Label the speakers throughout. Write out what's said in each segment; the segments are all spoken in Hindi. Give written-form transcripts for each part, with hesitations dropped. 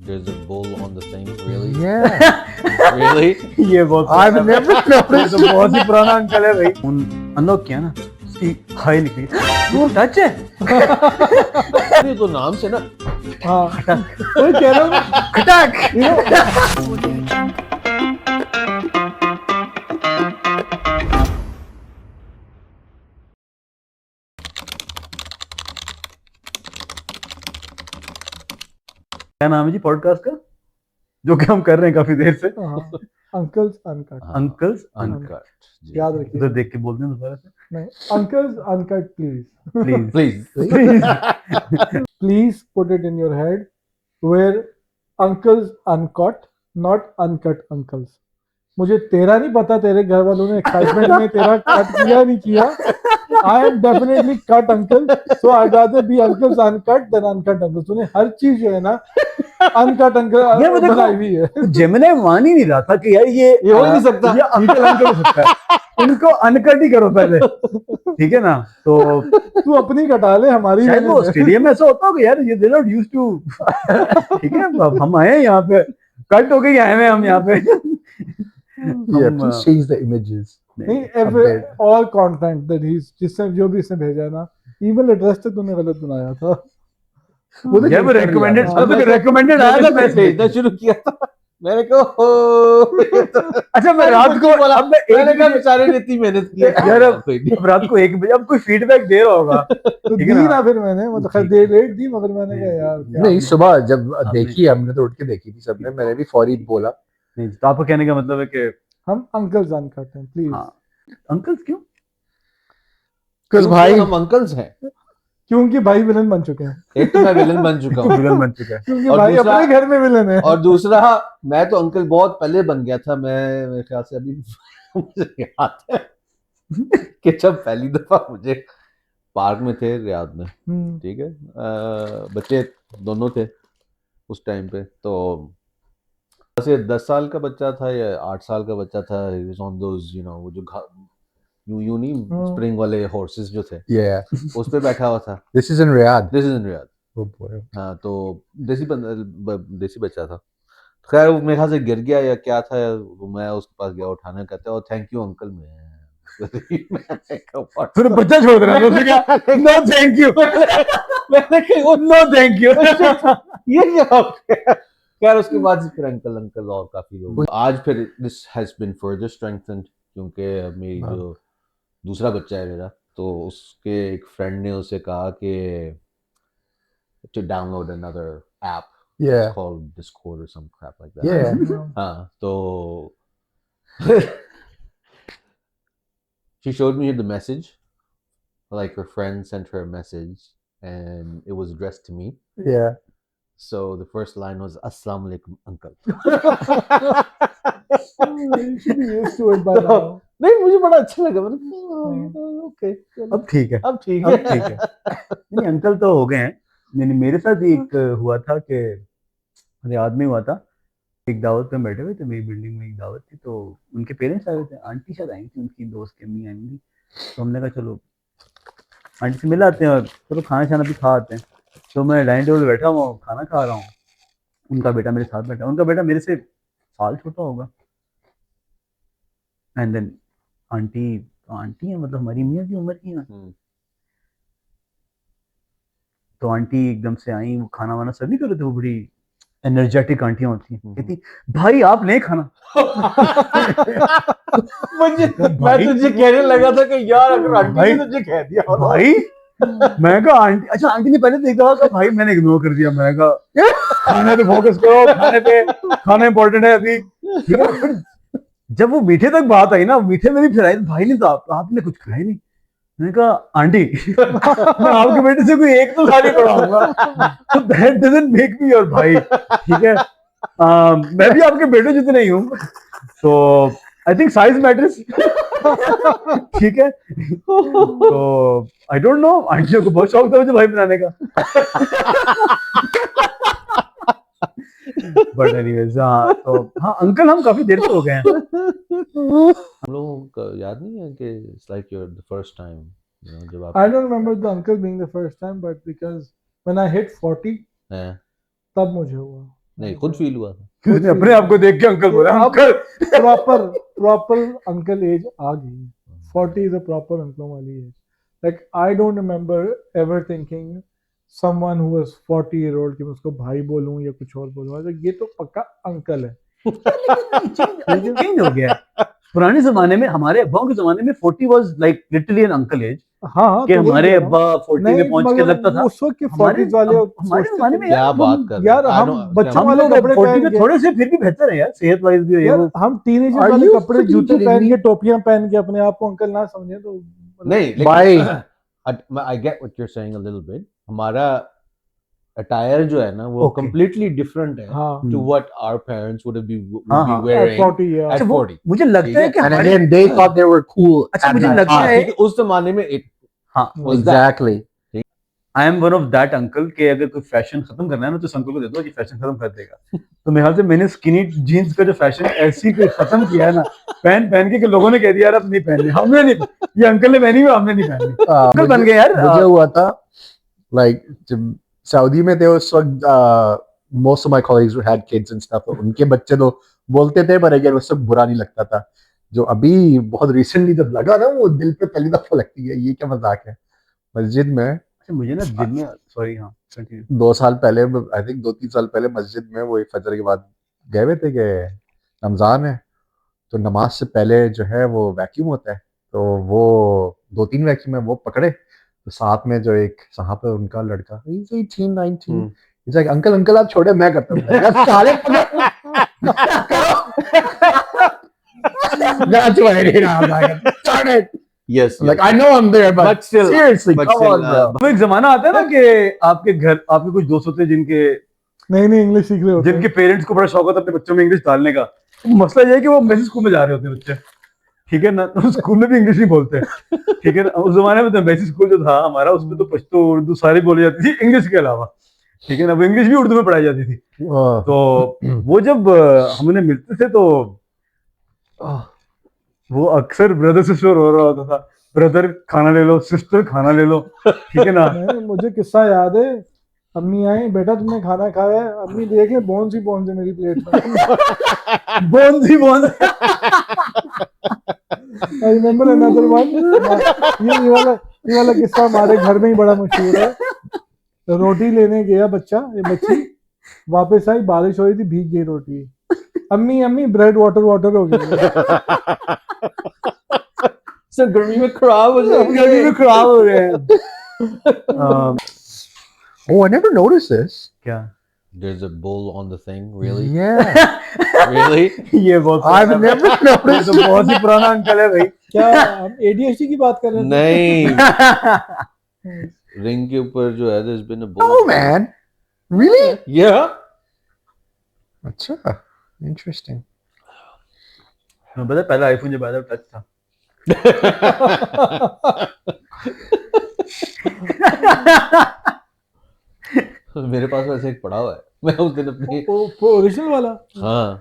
Speaker 1: there's a bull on the thing. Really?
Speaker 2: Yeah.
Speaker 1: Really?
Speaker 3: ये बहुत
Speaker 2: I've never
Speaker 3: ये
Speaker 2: noticed.
Speaker 3: तो बहुत ही पुराना अंकल है भाई। अनलॉक किया ना, उसकी हाई निकली, वो टच है।
Speaker 1: ये तो नाम से ना
Speaker 2: हाँ, वही कह रहा हूँ, खटाक।
Speaker 3: क्या नाम है जी पॉडकास्ट का, जो कि हम कर रहे हैं काफी देर से?
Speaker 2: Uncles uncut.
Speaker 3: Uncles
Speaker 1: uncut.
Speaker 2: याद रखिए।
Speaker 3: उधर देख के बोलते हैं दोबारा से,
Speaker 2: नहीं, uncles uncut please.
Speaker 3: Please
Speaker 1: Please.
Speaker 3: Please.
Speaker 2: Please put it in your head where uncles uncut, not uncut uncles. मुझे तेरा नहीं पता, तेरे घर वालों ने एक्साइटमेंट में तेरा कट किया नहीं किया। I am definitely cut uncle, so I'd rather be uncles uncut than uncut uncles. तूने हर चीज जो है ना uncut uncle
Speaker 3: ये वो देखो,
Speaker 2: बनाई हुई है।
Speaker 3: जेमिनी मान ही नहीं रहा था कि यार ये
Speaker 1: हो ही नहीं सकता।
Speaker 3: ये अंकल अंकल हो सकता है। इनको अनकट ही करो पहले, ठीक है ना? तो
Speaker 2: तू अपनी कटा ले, हमारी
Speaker 3: शायद वो
Speaker 2: रहने दे।
Speaker 3: ऑस्ट्रेलिया में ऐसा होता होगा यार, ये दे नॉट यूज्ड टू, ठीक है? अब हम आए हैं यहाँ पे, कट हो गई आए हैं हम यहाँ पे।
Speaker 2: Yeah,
Speaker 3: हम,
Speaker 2: please change the images. नहीं, all content that he's जिसने जो भी इसने भेजा है ना, email address तक तूने गलत बनाया था।
Speaker 3: वो तो जब recommended था, तो recommended आया था मैसेज
Speaker 1: भेजना शुरू किया था मैंने कहा
Speaker 3: अच्छा मैं रात को, अब मैं
Speaker 1: मैंने कहा बेचारे ने इतनी मेहनत की है
Speaker 3: यार अब रात को 1 बजे अब कोई फीडबैक दे रहा होगा,
Speaker 2: तो
Speaker 3: ठीक
Speaker 2: दी
Speaker 3: है ना?
Speaker 2: ना फिर मैंने, मतलब खैर दे लेट दी, मगर मैंने कहा यार क्या।
Speaker 4: नहीं, सुबह जब
Speaker 3: आपने-
Speaker 4: देखी हमने तो उठ के देखी थी सबने, मैंने भी फौरी बोला।
Speaker 3: नहीं, तो आपका कहने का मतलब है कि
Speaker 2: हम अंकल्स अनकट हैं प्लीज।
Speaker 3: हाँ, अंकल्स क्यों?
Speaker 4: Because भाई
Speaker 1: हम अंकल्स हैं।
Speaker 2: क्योंकि भाई विलन बन चुके हैं।
Speaker 1: एक तो मैं विलन बन चुका हूँ
Speaker 3: विलन बन चुका है।
Speaker 2: क्योंकि
Speaker 1: और
Speaker 2: भाई
Speaker 1: दूसरा-
Speaker 2: अपने घर में विलन है।
Speaker 1: और दूसरा मैं तो अंकल बहुत पहले बन गया था। मैं मेरे ख्याल से अभी मुझे याद है कि जब पहली दफा मुझे पार्क में थे रियाद में, ठीक है, बच्चे दोनों थे उस टाइम पे, तो ऐसे 10 साल का बच्चा था या 8 साल का बच्चा था, he was on those, you know, वो जो यूं नहीं स्प्रिंग वाले हॉर्सेस जो थे,
Speaker 4: yeah,
Speaker 1: उस पे बैठा हुआ था।
Speaker 4: this is in Riyadh.
Speaker 1: This is in Riyadh.
Speaker 4: Oh boy.
Speaker 1: हाँ, तो देसी बच्चा था। खैर वो मेरे ख्याल से गिर गया या क्या था, मैं उसके पास गया उठाने, कहते और थैंक यू अंकल। मैंने कहा
Speaker 3: फिर बच्चा छोड़ रहा है, उसने कहा नो थैंक यू,
Speaker 1: मैंने कहा
Speaker 3: नो थैंक यू।
Speaker 1: ये क्या हो गया? खैर उसके बाद फिर अंकल अंकल और काफी लोग। आज फिर this has been further strengthened, क्योंकि मेरी जो दूसरा बच्चा है मेरा, तो उसके एक फ्रेंड ने उसे कहा कि to download another app.
Speaker 4: Yeah.
Speaker 1: It's called Discord or some crap like that.
Speaker 4: Yeah.
Speaker 1: हाँ, तो she showed me the message, like her friend sent her a message and it was addressed to me.
Speaker 4: Yeah.
Speaker 1: So the first line was Assalamu alaikum uncle.
Speaker 2: You should be used to it by now.
Speaker 1: नहीं, मुझे बड़ा अच्छा लगा। मैंने ओके
Speaker 3: अब ठीक है,
Speaker 1: अब ठीक
Speaker 3: अब
Speaker 1: है।
Speaker 3: ठीक है। नहीं अंकल तो हो गए हैं। नहीं मेरे साथ भी एक हुआ था कि रियाद में हुआ था, एक दावत पे बैठे हुए थे, मेरी बिल्डिंग में एक दावत थी, तो उनके पेरेंट्स आए हुए थे, आंटी शायद आई थी, उनकी दोस्त की अम्मी आई थी, तो हमने कहा चलो आंटी से मिल आते हैं और चलो खाना शाना भी खा आते हैं। तो मैं डाइनिंग टेबल पे बैठा हुआ खाना खा रहा हूँ, उनका बेटा मेरे साथ बैठा, उनका बेटा मेरे से साल छोटा होगा, एंड देन आंटी है, मतलब हमारी मियाँ की उम्र की है। तो आंटी एकदम से आई, वो खाना वाना सर्व नहीं कर रहे थे, वो बड़ी एनर्जेटिक आंटियां होती हैं, कहती भाई आप नहीं खाना।
Speaker 1: मुझे मैं तुझे कहने लगा था कि यार अगर आंटी ने तुझे कह दिया होता।
Speaker 3: भाई मैं कहा आंटी, अच्छा आंटी ने पहले देख रहा था भाई, मैंने इग्नोर कर दिया, मैंने कहा खाने पे फोकस करो, खाने पे, खाना इंपॉर्टेंट है अभी, ठीक है। फिर जब वो मीठे तक बात आई ना, मीठे में भी फिर आई, भाई ने तो आपने कुछ खाया नहीं। मैंने कहा आंटी मैं आपके बेटे से कोई एक तो खाली पढ़ाऊंगा, तो that doesn't make me your भाई, ठीक है। मैं भी आपके बेटे जितना ही हूँ, तो आई थिंक साइज मैटर्स, ठीक है। तो आई डोंट नो, आंटियों को बहुत शौक था मुझे भाई बनाने का। बट एनीवेज, हाँ तो हाँ अंकल हम काफी देर से हो गए हैं।
Speaker 1: हम लोगों को याद नहीं है कि it's like your the first time, you know, जब आप
Speaker 2: I don't remember the uncle being the first time, but because when I hit 40
Speaker 1: हैं,
Speaker 2: तब मुझे हुआ।
Speaker 1: नहीं खुद फील हुआ था।
Speaker 3: उसने अपने आप को देख के अंकल बोला
Speaker 2: अब
Speaker 3: अंकल।
Speaker 2: proper uncle age आ गई. 40 is a proper uncle वाली age. Like I don't remember ever thinking someone who was 40-year-old कि मैं उसको भाई बोलूं या कुछ और बोलूं. तो ये तो पक्का अंकल है.
Speaker 3: चेंज हो गया है। पुराने जमाने में हमारे अब्बाओं के जमाने में 40 was like literally an uncle age
Speaker 2: हाँ
Speaker 3: कि
Speaker 2: तो वही
Speaker 3: हमारे
Speaker 2: कह रहा हूँ.
Speaker 3: अब्बा 40 में
Speaker 2: नहीं
Speaker 3: पहुंच के
Speaker 2: मगर
Speaker 3: लगता था
Speaker 2: उस वक्त के
Speaker 3: हमारे
Speaker 2: 40s वाले
Speaker 3: हमारे
Speaker 2: सोचते
Speaker 3: जमाने
Speaker 2: थे,
Speaker 3: में
Speaker 1: क्या
Speaker 3: यार
Speaker 1: बात कर रहे
Speaker 2: यार
Speaker 1: हो? I
Speaker 2: हम
Speaker 1: don't-
Speaker 2: बच्चों
Speaker 3: हम
Speaker 2: वाले
Speaker 3: लोग
Speaker 2: कपड़े
Speaker 3: 40
Speaker 2: पहन
Speaker 3: में
Speaker 2: के
Speaker 3: थोड़े से फिर भी बेहतर है यार सेहत वाइज भी है
Speaker 2: यार
Speaker 3: वो।
Speaker 2: हम टीनेजर्स
Speaker 4: Are
Speaker 2: वाले
Speaker 4: you
Speaker 2: कपड़े
Speaker 4: freaking
Speaker 2: जूते
Speaker 4: kidding
Speaker 2: पहन
Speaker 4: me?
Speaker 2: के टोपियां पहन के अपने आप को अंकल ना समझे तो
Speaker 1: नहीं
Speaker 4: भाई
Speaker 1: I get what you're saying a little bit. हमारा अटायर जो है ना वो
Speaker 3: Okay.
Speaker 1: completely different है
Speaker 2: हाँ
Speaker 1: to what our parents would be
Speaker 3: हाँ, हाँ.
Speaker 2: at
Speaker 1: wearing
Speaker 2: 40 yeah.
Speaker 1: at
Speaker 3: अच्छा, वो
Speaker 1: 40.
Speaker 3: मुझे लगता है कि
Speaker 4: and
Speaker 3: हमारे
Speaker 4: again they thought they were cool
Speaker 3: अच्छा,
Speaker 4: at
Speaker 3: मुझे
Speaker 4: that
Speaker 3: लगता
Speaker 4: time.
Speaker 3: है-
Speaker 1: क्योंकि उस जमाने में it
Speaker 3: हाँ
Speaker 1: was that.
Speaker 4: Exactly.
Speaker 3: I am one of that uncle के अगर कोई फैशन खत्म करना है ना तो उस अंकल को दे दो कि फैशन खत्म कर देगा। तो मेरे ख्याल से मैंने स्किनी जीन्स का जो फैशन ऐसी कोई खत्म किया है ना पहन पहन के कि लोगों ने कह दिया यार अब नहीं पहननी, हमने नहीं, ये अंकल ने पहनी हुई हमने नहीं पहननी। अंकल बन गए यार।
Speaker 4: मुझे हुआ था like जब सऊदी में थे उस वक्त most of my colleagues who had kids and stuff, तो उनके बच्चे तो बोलते थे पर अगर उससे बुरा नहीं लगता था। जो अभी बहुत रिसेंटली जब लगा ना वो दिल पे पहली दफा लगती है ये क्या मजाक है। मस्जिद में
Speaker 3: अच्छा, मुझे ना दिन में सॉरी हाँ कंटिन्यू
Speaker 4: 2 साल पहले आई थिंक 2-3 साल पहले मस्जिद में वो फजर के बाद गए हुए थे कि रमजान है तो नमाज से पहले जो है वो वैक्यूम होता है तो वो 2-3 वैक्यूम है वो पकड़े तो साथ में जो एक साहब है उनका लड़का 18-19 He's like, अंकल अंकल आप छोड़े मैं करता हूँ यार साले That's why I didn't have that. Darn it.
Speaker 1: Yes.
Speaker 4: Like I know I'm there, but,
Speaker 1: But still-
Speaker 4: seriously,
Speaker 1: but
Speaker 4: come
Speaker 1: still,
Speaker 4: on, bro.
Speaker 3: तो एक जमाना आता है ना कि आपके घर आपके कुछ दोस्त होते हैं जिनके
Speaker 2: नई इंग्लिश सीख रहे होते
Speaker 3: जिनके
Speaker 2: हैं.
Speaker 3: पेरेंट्स को बड़ा शौक होता है अपने बच्चों में इंग्लिश डालने का। तो मसला ये है कि वो मैसेज स्कूल में जा रहे होते हैं बच्चे, ठीक है ना, तो स्कूल में भी इंग्लिश नहीं बोलते, ठीक है ना। उस जमाने में तो मैसेज स्कूल जो था हमारा उसमें तो पश्तो उर्दू सारी बोली जाती थी इंग्लिश के अलावा, ठीक है ना, वो इंग्लिश भी उर्दू में पढ़ाई जाती थी। तो वो जब हमने मिलते थे तो वो अक्सर ब्रदर सिस्टर हो रहा होता था, ब्रदर खाना ले लो, सिस्टर खाना ले लो, ठीक है ना।
Speaker 2: नहीं, मुझे किस्सा याद है. अम्मी आई, बेटा तुमने खाना खाया है? अम्मी देखे बोन सी मेरी प्लेट में.
Speaker 3: Bone
Speaker 2: I remember another one. ये वाला किस्सा हमारे घर में ही बड़ा मशहूर है. रोटी लेने गया बच्चा ये बच्ची, वापस आई बारिश हो रही थी, भीग गई रोटी. अम्मी ब्रेड वाटर हो गया.
Speaker 1: So गर्मी में खराब हो
Speaker 3: गर्मी
Speaker 1: जाएंगे।
Speaker 3: में खराब हो गए हैं।
Speaker 4: Oh, I never noticed this.
Speaker 3: क्या
Speaker 1: There's a bull on the thing. Really?
Speaker 4: Yeah,
Speaker 1: Really?
Speaker 3: ये बहुत
Speaker 4: I've never
Speaker 3: ये
Speaker 4: noticed.
Speaker 3: तो बहुत ही पुराना अंकल है भाई।
Speaker 2: क्या हम ADHD की बात कर रहे थे?
Speaker 1: नहीं, रिंग के ऊपर जो है there's been a bull.
Speaker 4: Oh man, really?
Speaker 1: Yeah.
Speaker 4: अच्छा, interesting.
Speaker 3: मैं पता है पहला आईफोन जब आया था टच था।
Speaker 1: मेरे पास वैसे एक पड़ा हुआ है। मैं उस दिन अपनी
Speaker 2: ओरिजिनल वाला
Speaker 1: हाँ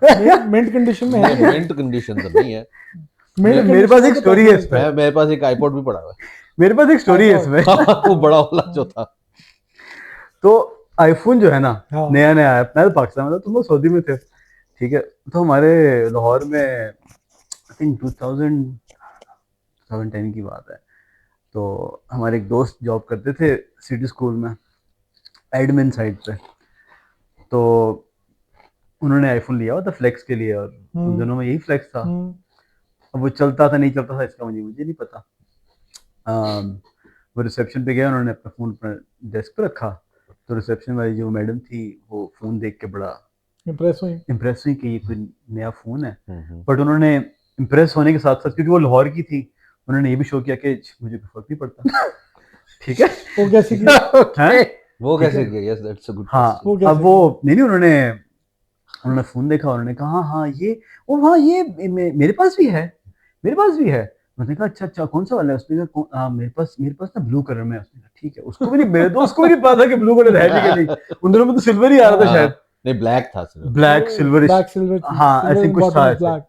Speaker 2: मिंट कंडीशन में है.
Speaker 1: मिंट कंडीशन तो नहीं है।
Speaker 3: मेरे पास एक स्टोरी है इसमें।
Speaker 1: मेरे पास एक आईपॉड भी पड़ा हुआ
Speaker 3: मेरे पास एक स्टोरी है इसमें।
Speaker 1: है। वो बड़ा वाला जो था।
Speaker 3: तो आईफोन जो है ना
Speaker 2: हाँ.
Speaker 3: नया नया आया, मैं तो पाकिस्तान में था, तुम लोग सऊदी में थे, ठीक है। तो हमारे लाहौर में आई थिंक 2010 की बात है। तो हमारे एक दोस्त जॉब करते थे सिटी स्कूल में एडमिन साइड पे। तो उन्होंने आईफोन लिया हुआ था फ्लेक्स के लिए और उन दोनों में यही फ्लेक्स था। अब वो चलता था नहीं चलता था इसका मुझे नहीं पता। वो रिसेप्शन पे गया, उन्होंने अपना फ़ोन अपने डेस्क पे रखा, तो रिसेप्शन वाली जो मैडम थी वो फ़ोन देख के बड़ा
Speaker 2: इम्प्रेस हुई
Speaker 3: कि ये कोई नया फ़ोन है। बट उन्होंने इम्प्रेस होने के साथ साथ क्योंकि वो लाहौर की थी उन्होंने ये भी शो किया कि मुझे कोई फर्क नहीं पड़ता। ठीक है,
Speaker 2: वो कैसे किया?
Speaker 3: हैं?
Speaker 1: वो कैसे किया? Yes that's a good.
Speaker 3: हाँ,
Speaker 2: वो कैसे
Speaker 3: अब वो नहीं उन्होंने फ़ोन देखा, उन्होंने कहा हाँ ये मेरे पास भी है। मैंने कहा अच्छा कौन सा वाला है? उसने कहा मेरे पास ना ब्लू कलर में है। उसने कहा ठीक है, उसको भी नहीं, मेरे दोस्त को भी नहीं पता था कि ब्लू कलर है भी कि नहीं। उन दोनों में तो सिल्वर ही आ रहा था शायद,
Speaker 1: नहीं ब्लैक था सिर्फ।
Speaker 3: Black silver.
Speaker 2: Black silver.
Speaker 3: हाँ, I think कुछ था ऐसे।
Speaker 2: ब्लैक.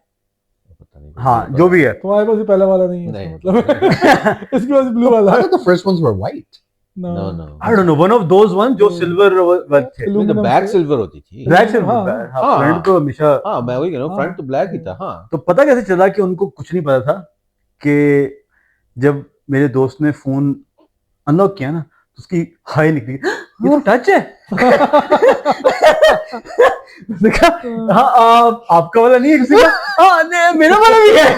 Speaker 1: पता नहीं।
Speaker 3: हाँ, जो भी है।
Speaker 2: तुम्हारे पास ही पहला वाला नहीं है
Speaker 1: नहीं।
Speaker 2: इसका मतलब. इसके पास ब्लू वाला
Speaker 4: I
Speaker 2: है.
Speaker 4: thought the first ones were white.
Speaker 2: No.
Speaker 1: no.
Speaker 3: I don't know, one of those ones जो सिल्वर थे।
Speaker 1: नहीं, तो
Speaker 2: Aluminum
Speaker 1: बैक
Speaker 2: से-
Speaker 1: सिल्वर होती थी।
Speaker 3: ब्लैक से
Speaker 2: हाँ।
Speaker 1: हाँ।
Speaker 3: फ्रंट तो हमेशा।
Speaker 1: हाँ, मैं वही कह रहा हूँ, फ्रंट
Speaker 2: हाँ।
Speaker 1: तो ब्लैक ही था। हाँ,
Speaker 3: तो पता कैसे चला कि उनको कुछ नहीं पता था कि जब मेरे दोस्त ने फोन अनलॉक किया ना तो उसकी हाई निकली, ये तो टच है। उसने कहा हाँ आपका वाला नहीं है किसी का? हाँ नहीं मेरा वाला भी है।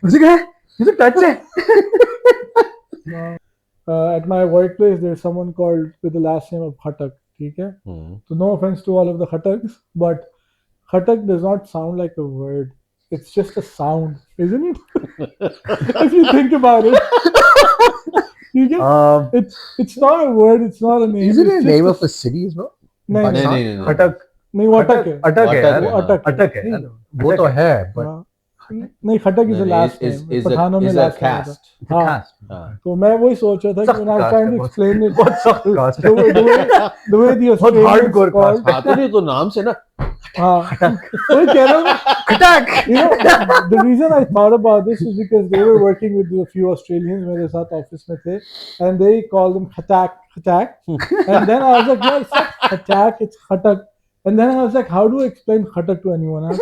Speaker 3: उसने कहा ये तो टच है।
Speaker 2: At my workplace, there's someone called with the last name of Khatak. ठीक है?
Speaker 1: हम्म,
Speaker 2: So no offense to all of the Khataks, but Khatak does not sound like a word. It's just a sound, isn't it? If you think about it. ठीक है? It's not a word. It's not a name.
Speaker 4: Is it
Speaker 2: it's
Speaker 4: a
Speaker 2: just
Speaker 4: name of a city as well?
Speaker 2: नहीं
Speaker 1: नहीं,
Speaker 2: नहीं
Speaker 1: नहीं, नहीं,
Speaker 3: अटक
Speaker 2: नहीं वो अटक है।
Speaker 3: अटक है
Speaker 1: अटक
Speaker 3: यार,
Speaker 1: है,
Speaker 2: वो अटक
Speaker 3: अटक है।
Speaker 2: नहीं,
Speaker 4: वो तो है but
Speaker 2: हाँ। नहीं खटक इज द लास्ट नेम पठानों में
Speaker 1: is a
Speaker 2: लास्ट नेम था।
Speaker 1: cast।
Speaker 2: हाँ
Speaker 1: हाँ,
Speaker 2: तो मैं वही सोच रहा था
Speaker 3: सख्त
Speaker 2: कि आई
Speaker 3: cast
Speaker 2: ट्राइंग
Speaker 3: है,
Speaker 2: टू एक्सप्लेन इट
Speaker 3: बहुत सख्त कास्ट
Speaker 2: the way the
Speaker 3: बहुत hardcore
Speaker 2: Australians
Speaker 3: cast
Speaker 1: हाँ, तो नहीं तो नाम से ना।
Speaker 2: हाँ वही कह रहा हूँ।
Speaker 3: खटक।
Speaker 2: You know, the reason I thought about this is because they were working with a few Australians मेरे साथ ऑफिस में थे and they called them khatak and then I was like no it's not khatak it's khatak and then I was like how do I explain khatak to anyone else?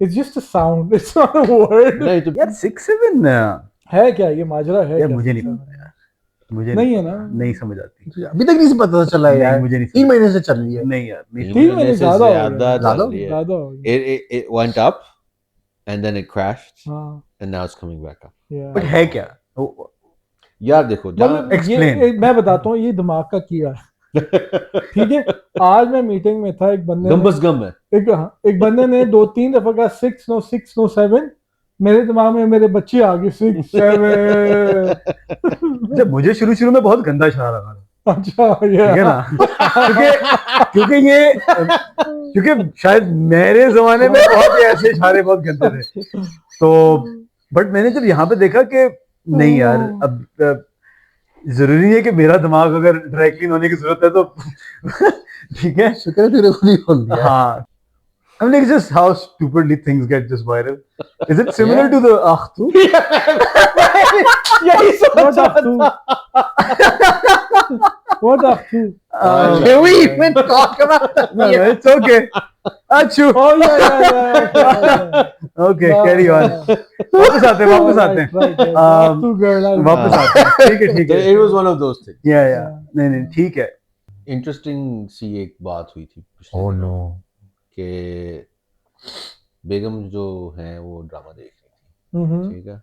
Speaker 2: It's just a sound it's not a word
Speaker 1: नहीं तो
Speaker 3: यार 6-7
Speaker 2: है क्या ये माजरा है
Speaker 3: यार
Speaker 2: क्या
Speaker 3: मुझे नहीं
Speaker 2: 6-7?
Speaker 3: पता यार, मुझे
Speaker 2: नहीं है ना?
Speaker 3: नहीं समझ आती।
Speaker 4: अभी तक नहीं पता चला
Speaker 3: नहीं,
Speaker 4: यार,
Speaker 3: मुझे नहीं
Speaker 4: 3 महीने से चल रही है।
Speaker 3: नहीं यार नहीं
Speaker 2: 3 महीने
Speaker 1: से
Speaker 2: ज्यादा हो गया।
Speaker 1: ज्यादा
Speaker 4: ज्यादा
Speaker 1: चल
Speaker 4: हो
Speaker 1: रही है।
Speaker 2: ज्यादा हो गया।
Speaker 1: It went up and then it crashed
Speaker 2: हाँ
Speaker 1: and now it's coming back up।
Speaker 2: yeah.
Speaker 3: But है क्या वो-
Speaker 1: यार देखो जहाँ
Speaker 2: मतलब
Speaker 3: Explain.
Speaker 2: मैं बताता हूँ ये दिमाग का कीड़ा है ठीक है। आज मैं मीटिंग में था एक बंदे
Speaker 1: गम
Speaker 2: ने
Speaker 1: बस गम है।
Speaker 2: एक बंदे ने 2-3 दफा कहा 6 no 7 मेरे दिमाग में मेरे बच्चे आ गए 6 7
Speaker 3: जब मुझे शुरू में बहुत गंदा इशारा लगा था,
Speaker 2: अच्छा
Speaker 3: ठीक है
Speaker 2: ये
Speaker 3: ना, क्योंकि शायद मेरे जमाने में बहुत ही ऐसे इशारे बहुत गंदे थे। तो बट मैंने जब यहाँ पे देखा कि नहीं यार अब जरूरी नहीं है कि मेरा दिमाग अगर ड्राई क्लीन होने की जरूरत है तो ठीक है।
Speaker 4: शुक्र है तेरे को नहीं खोल दिया।
Speaker 3: हाँ I mean, like, just how stupidly things get just viral. Is it similar to the Akhtu?
Speaker 1: यही
Speaker 2: What up to? What up to?
Speaker 4: Can we even talk about that?
Speaker 3: No, it's okay. Achu.
Speaker 2: Oh yeah.
Speaker 3: Okay, carry on. वापस आते हैं।
Speaker 2: Two girl.
Speaker 3: वापस आते हैं। ठीक है।
Speaker 1: It was one of those things।
Speaker 3: या नहीं ठीक है।
Speaker 1: इंटरेस्टिंग सी एक बात हुई थी पिछले
Speaker 4: Oh
Speaker 1: दिनों
Speaker 4: no.
Speaker 1: कि बेगम जो हैं वो ड्रामा देख रही थी, ठीक है।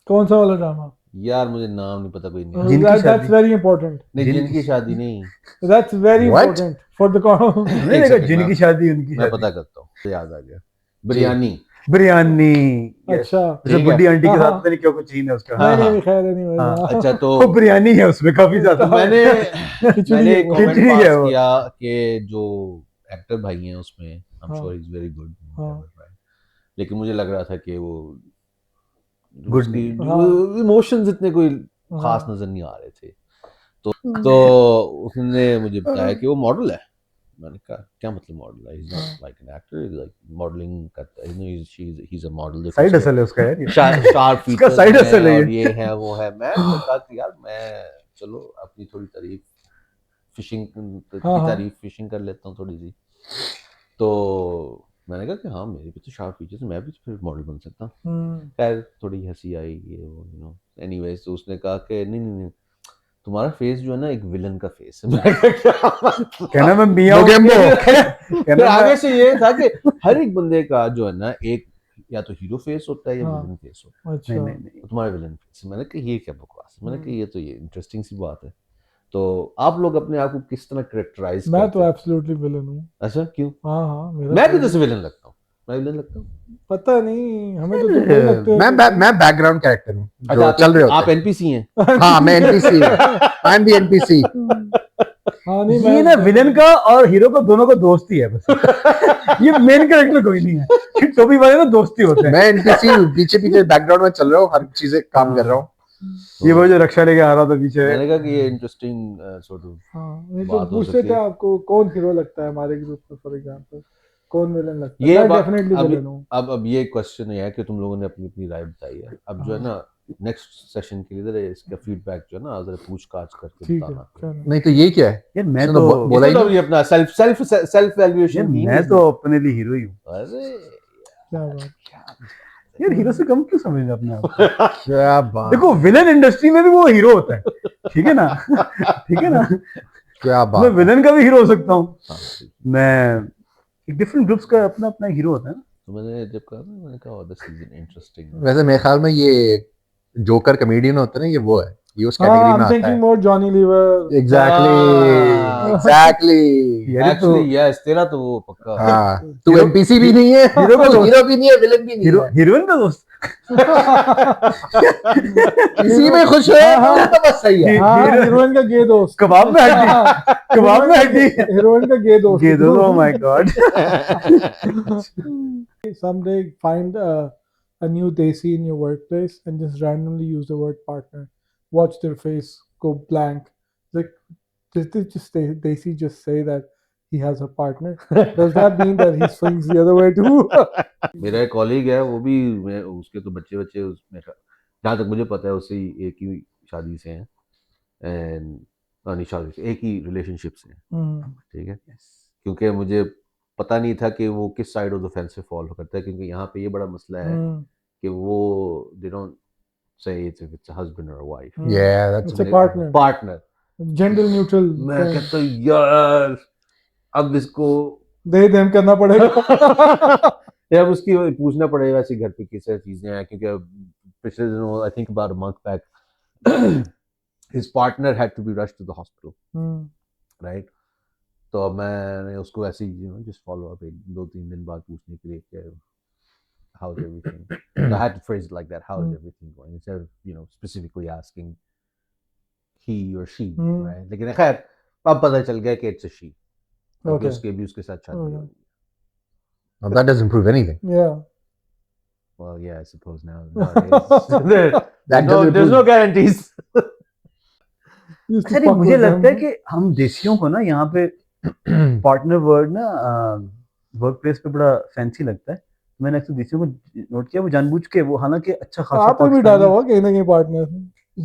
Speaker 2: कौन सा वाला ड्रामा?
Speaker 1: यार मुझे नाम नहीं पता, कोई नहीं।
Speaker 3: जिनकी
Speaker 2: That's
Speaker 3: शादी-
Speaker 2: very important.
Speaker 1: नहीं, जिनकी शादी नहीं,
Speaker 2: That's very
Speaker 4: What?
Speaker 2: important for the
Speaker 3: मैंने देखा जिनकी शादी उनकी
Speaker 1: मैं
Speaker 3: शादी।
Speaker 1: पता करता हूँ, याद आ गया। बिरयानी।
Speaker 3: बिरयानी। yes.
Speaker 2: अच्छा
Speaker 3: जैसे
Speaker 1: ठीक
Speaker 3: बुड्ढी
Speaker 1: है।
Speaker 3: आंटी के
Speaker 2: हाँ,
Speaker 3: साथ
Speaker 2: हाँ।
Speaker 3: पता नहीं क्या कुछ सीन है उसका।
Speaker 1: हाँ,
Speaker 2: नहीं खैर नहीं
Speaker 3: हाँ,
Speaker 1: अच्छा तो
Speaker 3: वो बिरयानी है उसमें काफी ज्यादा।
Speaker 1: मैंने
Speaker 2: खिचड़ी
Speaker 1: मैंने
Speaker 2: है
Speaker 1: एक
Speaker 2: वो।
Speaker 1: कमेंट
Speaker 3: खिचड़ी है
Speaker 1: पास
Speaker 3: वो।
Speaker 1: किया कि जो एक्टर भाई हैं उसमें आई एम
Speaker 2: हाँ।
Speaker 1: श्योर इज वेरी गुड,
Speaker 2: हाँ।
Speaker 1: लेकिन मुझे लग रहा था कि वो
Speaker 3: Good नहीं।
Speaker 1: इमोशंस इतने कोई खास
Speaker 2: हाँ।
Speaker 1: नजर नहीं आ रहे थे। तो उसने मुझे बताया कि वो मॉडल है। मैंने कहा क्या मतलब मॉडल है? He's not like an actor, he's like modeling करता है, you know, he's a model।
Speaker 3: Side hustle है उसका यार ये।
Speaker 1: शार्प
Speaker 3: उसका
Speaker 1: फीचर्स
Speaker 3: side hustle है
Speaker 1: और
Speaker 3: ये।
Speaker 1: ये है वो है। मैं तो कहा कि यार मैं चलो अपनी थोड़ी तारीफ फिशिंग की
Speaker 2: हाँ।
Speaker 1: तारीफ फिशिंग कर लेता हूँ थोड़ी सी। तो मैंने कहा कि हाँ मेरे भी तो शार्प फीचर्स, मैं भी फिर मॉडल बन सकता हूँ। खैर थोड़ी हंसी आई ये वो, यू नो। एनीवेज तो उसने कहा कि नहीं तुम्हारा फेस जो है ना एक विलन का फेस है। मैं कहा, क्या मतलब?
Speaker 3: कहना मैं मियां हूँ।
Speaker 1: फिर
Speaker 3: कहना
Speaker 1: आगे
Speaker 3: मैं-
Speaker 1: से ये था कि हर एक बंदे का जो है ना एक या तो हीरो फेस होता है या
Speaker 2: हाँ।
Speaker 1: विलन फेस होता है।
Speaker 2: अच्छा
Speaker 3: नहीं
Speaker 1: तो तुम्हारा विलन फेस है। मैंने कहा ये क्या बकवास है? मैंने कहा ये तो ये इंटरेस्टिंग सी बात है। तो आप लोग अपने आप को किस तरह कैरेक्टराइज
Speaker 2: मैं
Speaker 1: करते
Speaker 2: तो
Speaker 1: हैं?
Speaker 2: एब्सोल्युटली विलन हूँ।
Speaker 1: अच्छा क्यों?
Speaker 2: हाँ मेरा
Speaker 1: मैं
Speaker 2: तो-
Speaker 1: भी जैसे विलन लगता हूँ। मैं विलन लगता हूँ।
Speaker 2: पता नहीं हमें तो तुम नहीं लगते हो।
Speaker 4: मैं बैकग्राउंड कैरेक्टर हूँ
Speaker 1: अच्छा
Speaker 4: जो चल रहे
Speaker 1: आप
Speaker 4: होते हैं।
Speaker 1: एनपीसी हैं।
Speaker 4: हाँ मैं एनपीसी हूँ, आई एम द एनपीसी।
Speaker 2: हाँ नहीं
Speaker 3: ये ना विलन का और हीरो का दोनों का दोस्ती है बस। ये मेन कैरेक्टर कोई नहीं है। टोपी वाले ना दोस्ती होते हैं।
Speaker 4: मैं एनपीसी हूँ, पीछे पीछे बैकग्राउंड में चल रहा हूँ, हर चीजें काम कर रहा हूँ।
Speaker 3: ये वो जो रक्षा लेके आ रहा था पीछे।
Speaker 1: मैंने कहा कि ये इंटरेस्टिंग सॉर्ट ऑफ
Speaker 2: हाँ नहीं तो
Speaker 1: बात हो
Speaker 2: पूछते
Speaker 1: सकती
Speaker 2: थे
Speaker 1: है।
Speaker 2: आपको कौन हीरो लगता है हमारे ग्रुप में फॉर एग्जांपल, कौन विलन लगता है?
Speaker 1: ये
Speaker 2: मैं
Speaker 1: बात-
Speaker 2: डेफिनेटली
Speaker 1: अब
Speaker 2: विलन हूँ।
Speaker 1: अब ये क्वेश्चन है कि तुम लोगों ने अपनी अपनी राय बताई है। अब जो है ना नेक्स्ट सेशन के लिए जरा इसका फीडबैक जो है ना जरा पूछताछ करके
Speaker 2: ठीक है
Speaker 1: बताना।
Speaker 2: चलो।
Speaker 4: नहीं तो ये क्या है?
Speaker 3: यार मैं
Speaker 4: सुनो,
Speaker 3: तो
Speaker 4: बोला ही
Speaker 1: इसको तो
Speaker 4: नहीं।
Speaker 1: अभी अपना सेल्फ
Speaker 3: यार
Speaker 1: वैल्यूएशन
Speaker 3: मैं तो अपने लिए हीरो ही हूँ
Speaker 1: अरे
Speaker 2: क्या बात
Speaker 3: यार, हीरो से कम क्यों समझ अपने आप को?
Speaker 4: क्या बात,
Speaker 3: देखो विलन इंडस्ट्री में भी वो हीरो होता है, ठीक है ना? ठीक है ना?
Speaker 4: क्या
Speaker 3: मैं
Speaker 4: बात है।
Speaker 3: विलन का भी हीरो हो सकता हूँ।
Speaker 1: हाँ, ठीक।
Speaker 3: मैं डिफरेंट ग्रुप्स का अपना अपना हीरो होता है ना।
Speaker 1: तो मैंने जब कहा ना मैंने कहा दिस इज इंटरेस्टिंग।
Speaker 4: वैसे मेरे ख्याल में ये जोकर कमेडियन होता है ना, ये वो है, ये उस
Speaker 2: हाँ
Speaker 4: कैटेगरी
Speaker 2: आई
Speaker 4: में
Speaker 2: एम
Speaker 4: आता
Speaker 2: थिंकिंग
Speaker 4: है।
Speaker 2: मोर जॉनी लीवर
Speaker 1: हाँ।
Speaker 4: एग्जैक्टली।
Speaker 3: यार तो
Speaker 1: एक्चुअली यस तेरा तो वो पक्का
Speaker 4: हाँ, तू
Speaker 3: हीरो-
Speaker 4: एनपीसी भी नहीं है,
Speaker 3: हीरो का दोस्त।
Speaker 4: हीरो भी नहीं है, विलन भी नहीं
Speaker 3: हीरो
Speaker 4: है,
Speaker 3: हीरोइन का दोस्त।
Speaker 4: किसी में खुश है
Speaker 2: हाँ,
Speaker 4: तो बस सही है।
Speaker 2: हाँ
Speaker 3: हीरो-
Speaker 2: हीरोइन का गे दोस्त
Speaker 3: कबाब में हड्डी, कबाब में हड्डी।
Speaker 2: हीरोइन का गे दोस्त
Speaker 3: ये दो, oh my god.
Speaker 2: someday find a new desi in your workplace and just randomly use the word partner. Watch their face go blank. Like, did they just desi just say that he has a partner? Does that mean that he swings the other way too?
Speaker 1: मेरा एक कॉलीग है वो भी उसके तो बच्चे बच्चे उसमें जहाँ तक मुझे पता है उससे एक ही शादी से हैं एंड नहीं शादी से एक ही रिलेशनशिप से हैं। ठीक है क्योंकि मुझे पता नहीं था कि वो किस साइड ऑफ द फेंस पे फॉलो करता है क्योंकि यहाँ पे ये बड़ा मसला है कि वो they don't say it's a husband और wife
Speaker 4: Yeah, that's
Speaker 2: It's a partner.
Speaker 1: Partner
Speaker 2: Gender neutral.
Speaker 1: मैं कहता हूँ यार अब इसको
Speaker 2: दे देम करना पड़ेगा.
Speaker 1: अब उसकी पूछना पड़ेगा ऐसी घर पे किस चीजें हैं क्योंकि पिछले दिनों I think about a month back his partner had to be rushed to the hospital right तो अब मैंने उसको ऐसे ही जस्ट फॉलो अप 2-3 दिन बाद पूछने के लिए कि how is everything I had to phrase it like that how is everything going instead of specifically asking he और शी राइट लेकिन खैर अब पता चल गया कि इट्स अ शी
Speaker 2: Okay.
Speaker 1: उसके भी उसके साथ शादी हो गई
Speaker 4: Well, that doesn't prove anything.
Speaker 2: Yeah.
Speaker 1: well yeah I suppose now nowadays
Speaker 4: That doesn't
Speaker 1: there's no
Speaker 4: prove.
Speaker 1: guarantees
Speaker 2: Used to
Speaker 3: अच्छा नहीं,
Speaker 2: fuck
Speaker 3: मुझे
Speaker 2: with
Speaker 3: लगता है
Speaker 2: them.
Speaker 3: कि हम देसियों को ना यहाँ पे पार्टनर वर्ड ना वर्क प्लेस पे बड़ा फैंसी लगता है। मैंने अक्सर देसियों को नोट किया वो जानबूझ के वो हालांकि अच्छा खासा
Speaker 2: आप पे भी डाला हुआ कहीं ना कहीं पार्टनर.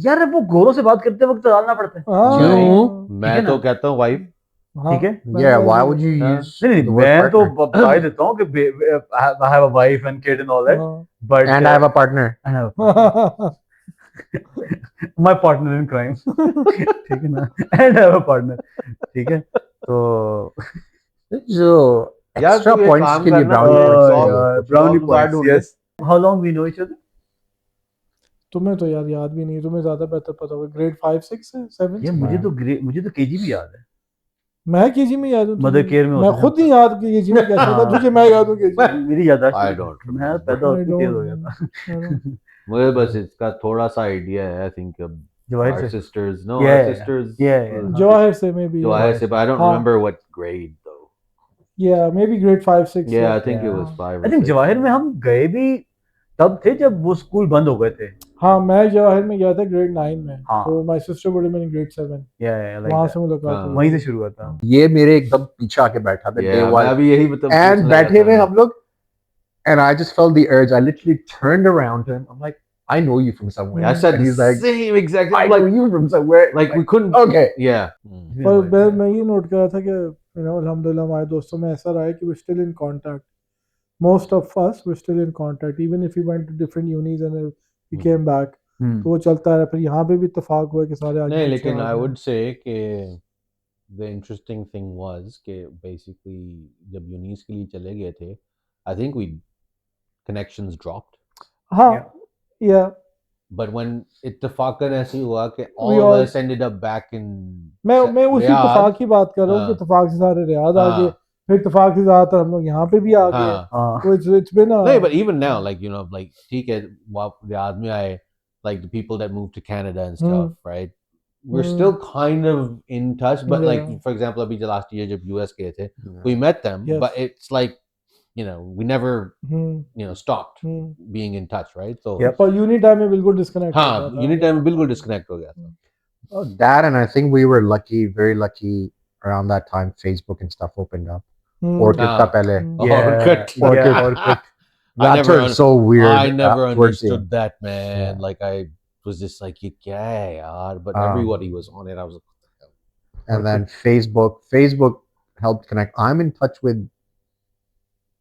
Speaker 3: यार वो गोरों से बात करते वक्त डालना पड़ता है,
Speaker 2: हाँ.
Speaker 1: मैं तो कहता हूँ वाइफ
Speaker 3: ठीक है?
Speaker 4: Yeah, why would you
Speaker 1: हाँ.
Speaker 4: use
Speaker 3: नहीं
Speaker 4: the word
Speaker 3: मैं तो
Speaker 4: partner?
Speaker 3: बता ही देता हूँ कि I have a wife and kid and all that, but
Speaker 4: And I have a partner.
Speaker 3: I have a partner. My partner in crime. ठीक है ना? And I have a partner. ठीक है? तो
Speaker 4: जो
Speaker 1: यार
Speaker 4: extra
Speaker 1: तू एक
Speaker 4: points
Speaker 1: काम
Speaker 4: के लिए
Speaker 1: करना,
Speaker 4: brownie points
Speaker 1: यार,
Speaker 4: चाहिए।
Speaker 3: brownie
Speaker 1: और बाहर
Speaker 3: points,
Speaker 1: ढूंढ
Speaker 3: yes. How long we know each other?
Speaker 2: तुम्हें तो यार याद भी नहीं, तुम्हें ज्यादा बेहतर पता होगा. ग्रेड 5 6 है 7.
Speaker 3: यार मुझे तो केजी भी याद है।
Speaker 2: मैं केजी में याद हूँ.
Speaker 3: मदर केयर में
Speaker 2: मैं
Speaker 3: होता
Speaker 2: खुद नहीं याद कि केजी में कैसे था.
Speaker 3: हाँ।
Speaker 2: तुझे मैं याद हूँ केजी.
Speaker 3: मेरी याददाश्त
Speaker 1: I don't
Speaker 3: मैं
Speaker 1: remember.
Speaker 3: पैदा
Speaker 2: I
Speaker 3: होते तेज हो
Speaker 2: don't-
Speaker 3: गया था।
Speaker 1: मुझे बस इसका थोड़ा सा आइडिया है आई थिंक
Speaker 3: जवाहिर
Speaker 1: our
Speaker 3: से
Speaker 1: sisters no
Speaker 3: Yeah.
Speaker 1: our sisters
Speaker 3: Yeah.
Speaker 2: Jawahir से may be.
Speaker 1: Jawahir se but I don't
Speaker 2: हाँ.
Speaker 1: remember what grade though
Speaker 2: Yeah, maybe grade 5 6.
Speaker 1: yeah I think it
Speaker 3: Yeah.
Speaker 1: was 5
Speaker 3: I think Jawahir में हम गए भी तब थे जब वो स्कूल बंद हो गए थे।
Speaker 2: हाँ मैं जवाहिर में गया था ग्रेड 9 में.
Speaker 3: हाँ।
Speaker 2: तो my sister would have been in grade 7.
Speaker 3: या
Speaker 2: वहां से मुलाकात
Speaker 1: हाँ।
Speaker 2: हुई.
Speaker 3: वहीं से शुरू हुआ था।
Speaker 4: ये मेरे एकदम पीछे आके बैठा था day
Speaker 1: yeah
Speaker 4: one.
Speaker 1: मैं अभी यही मतलब
Speaker 4: And
Speaker 1: पूछने
Speaker 4: बैठे
Speaker 1: लगा
Speaker 4: हुए
Speaker 1: था।
Speaker 4: हम लोग, and I just felt the urge. I literally turned around to him. I'm like, I know you from somewhere.
Speaker 1: I said
Speaker 4: And
Speaker 1: the
Speaker 4: he's like,
Speaker 1: same exact
Speaker 4: I
Speaker 1: thing
Speaker 4: know
Speaker 1: like
Speaker 4: you from somewhere.
Speaker 1: we couldn't
Speaker 4: okay.
Speaker 1: yeah
Speaker 2: पर मैं ये नोट कर रहा था कि अल्हम्दुलिल्लाह हमारे दोस्तों में ऐसा रहा है कि we're still in contact. Most of us we're still in contact even if we went to different unis and we came back. तो वो चलता है. फिर यहाँ पे भी इत्तेफाक हुआ कि सारे आगे
Speaker 1: नहीं
Speaker 2: पीछे
Speaker 1: लेकिन
Speaker 2: आ
Speaker 1: I
Speaker 2: गए.
Speaker 1: would say कि the interesting thing was कि basically जब यूनिस के लिए चले गए थे I think we connections dropped
Speaker 2: हाँ.
Speaker 3: Yeah.
Speaker 2: Yeah.
Speaker 1: but when इत्तेफाकन ऐसे हुआ कि
Speaker 2: We
Speaker 1: all of
Speaker 2: all-
Speaker 1: us ended up back in
Speaker 2: मैं उसी
Speaker 1: रियाद।
Speaker 2: इत्तेफाक की बात कर रहा हूँ कि
Speaker 1: हाँ।
Speaker 2: इत्तेफाक से सारे रियाद आ
Speaker 1: हाँ।
Speaker 2: गए. फिर इत्तेफाक से ज़्यादातर हम लोग यहाँ पे भी आ गए.
Speaker 1: हाँ
Speaker 2: तो it's been a
Speaker 1: no but even now like like ठीक है रियाद में आए like the people that moved to Canada and stuff right we're still kind of in touch but like
Speaker 2: Yeah.
Speaker 1: for example अभी last year जब US गए थे we met them
Speaker 2: Yes.
Speaker 1: but it's like we never
Speaker 2: hmm,
Speaker 1: stopped
Speaker 2: hmm.
Speaker 1: being in touch right so
Speaker 3: Yep.
Speaker 2: Per unit time में बिल्कुल डिस्कनेक्ट
Speaker 1: हाँ यूनिट टाइम में बिल्कुल डिस्कनेक्ट हो गया था
Speaker 4: Oh, that, and I think we were lucky, very lucky. Around that time, Facebook and stuff opened up. Orchid
Speaker 1: हाँ.
Speaker 4: था पहले.
Speaker 3: Yeah.
Speaker 1: Orkut.
Speaker 3: Yeah,
Speaker 4: Orkut.
Speaker 3: Orkut.
Speaker 1: I
Speaker 4: That
Speaker 1: never
Speaker 4: turned so weird.
Speaker 1: I never
Speaker 4: towards the end.
Speaker 1: understood that, man.
Speaker 4: Yeah.
Speaker 1: Like I was just like, "Ye kya hai yaar?" But
Speaker 4: Um,
Speaker 1: everybody was on it. I was like, "What the hell?"
Speaker 4: And then Facebook helped connect. I'm in touch with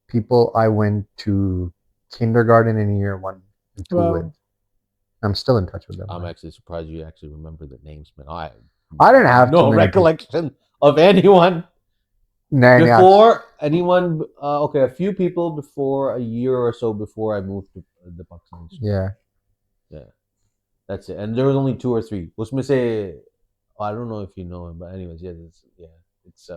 Speaker 4: people I went to kindergarten in year 1 and 2
Speaker 2: Wow.
Speaker 4: with. I'm still in touch with them.
Speaker 1: I'm
Speaker 4: man.
Speaker 1: actually surprised you actually remember the names, man.
Speaker 4: I didn't have
Speaker 1: no
Speaker 4: too many
Speaker 1: recollection of anyone
Speaker 4: Nah, nah,
Speaker 1: before anyone. Okay, a few people before a year or so before I moved to the Pakistan.
Speaker 4: Yeah.
Speaker 1: That's it. And there was only 2 or 3. Usme se, I don't know if you know him, but anyways, it's